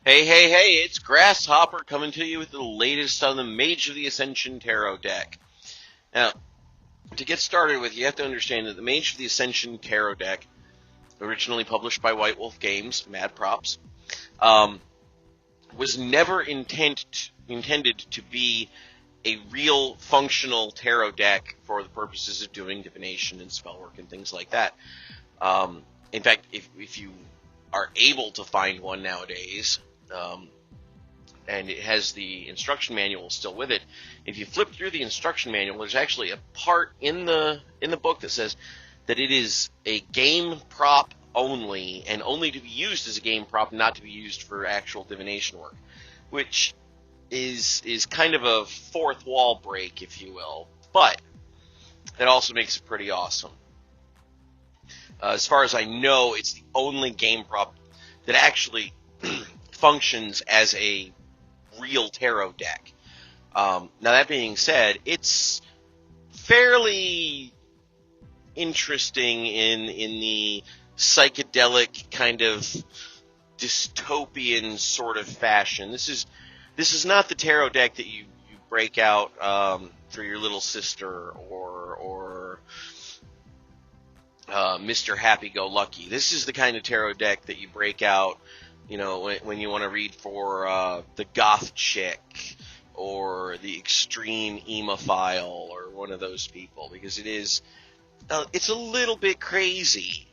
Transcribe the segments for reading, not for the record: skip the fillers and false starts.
Hey, hey, hey, it's Grasshopper coming to you with the latest on the Mage of the Ascension Tarot deck. Now, to get started with, you have to understand that the Mage of the Ascension Tarot deck, originally published by White Wolf Games, mad props, was never intended to be a real functional tarot deck for the purposes of doing divination and spellwork and things like that. In fact, if you are able to find one nowadays, and it has the instruction manual still with it. If you flip through the instruction manual, there's actually a part in the book that says that it is a game prop only, and only to be used as a game prop, not to be used for actual divination work, which is kind of a fourth wall break, if you will. But it also makes it pretty awesome. As far as I know, it's the only game prop that actually functions as a real tarot deck. Now, that being said, it's fairly interesting in the psychedelic kind of dystopian sort of fashion. This is not the tarot deck that you break out for your little sister or Mr. Happy-Go-Lucky. This is the kind of tarot deck that you break out, you know, when you want to read for the goth chick or the extreme emophile or one of those people, because it's a little bit crazy.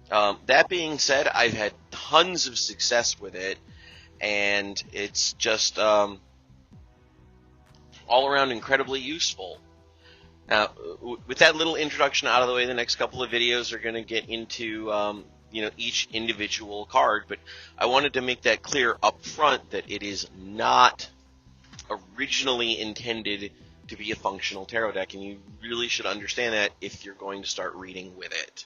That being said, I've had tons of success with it, and it's just all around incredibly useful. Now, with that little introduction out of the way, the next couple of videos are going to get into each individual card, but I wanted to make that clear up front that it is not originally intended to be a functional tarot deck, and you really should understand that if you're going to start reading with it.